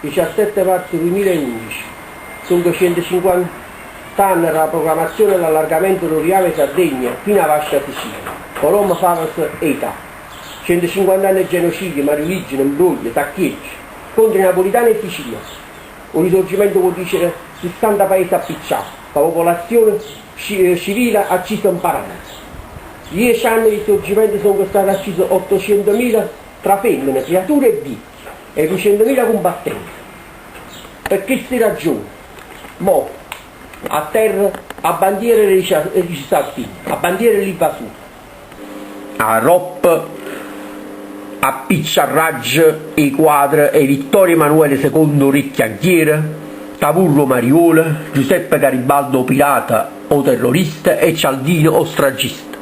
17 marzo 2011, sono 250 anni dalla proclamazione dell'allargamento dell'Oriave Sardegna fino a Vascia Sicilia, Colombo Favas e Età, 150 anni di genocidio, Mariuligine, Imbroglie, Tacchieggi, contro i napolitani e siciliani. Un risorgimento vuol dire 60 paesi appicciati, la popolazione civile accisa in paradiso. 10 anni di risorgimento sono stati accisi 800.000 tra femmine, creature e viti e 200.000 combattenti. Per queste ragioni, mo a terra a bandiere dei cisalpini, a bandiere l'Ivasù, a Rop, a Picciarraggi, i quadri e Vittorio Emanuele II Orecchiaghiera, Tavurro Mariola, Giuseppe Garibaldo pirata o terrorista e Cialdino o stragista.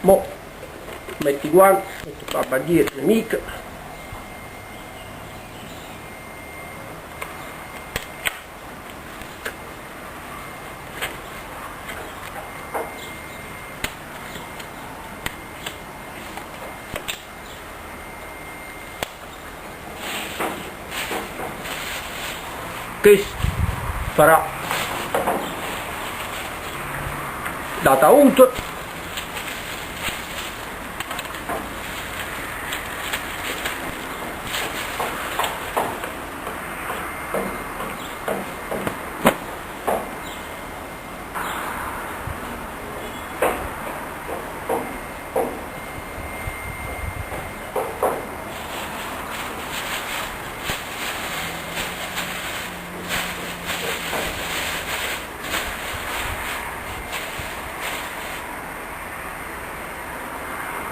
Mo metti guanti, metto la bandiera nemica. Questo farà d'ataúd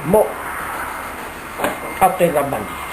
mo a terra bandiera.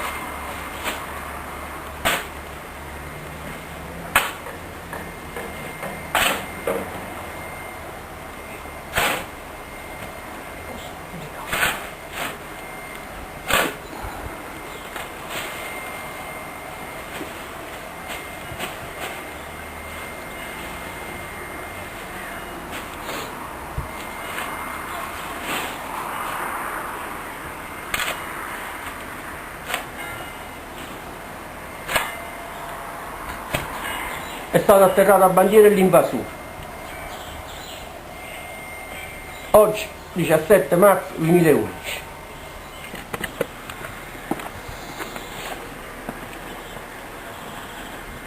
È stata atterrata a bandiera l'invasore. Oggi, 17 marzo 2011.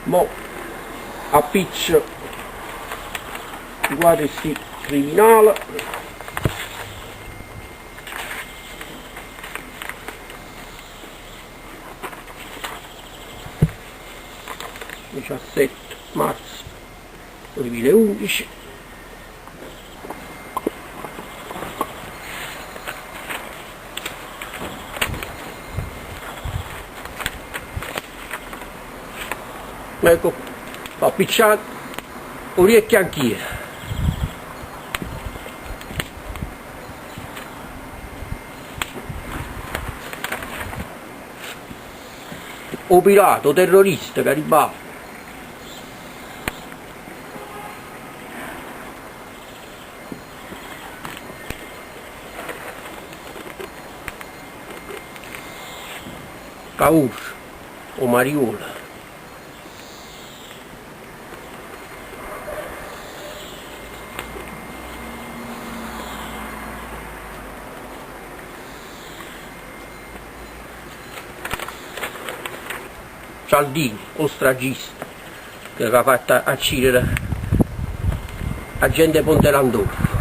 Mo appiccio i quadri criminali. Marzo 2011. Ecco, ho appicciato orecchie anch'io. O pirata, o terrorista, Garibaldi. Cavour o Mariola. Cialdini o stragista che aveva fatto accidere a gente Ponte Landolfo.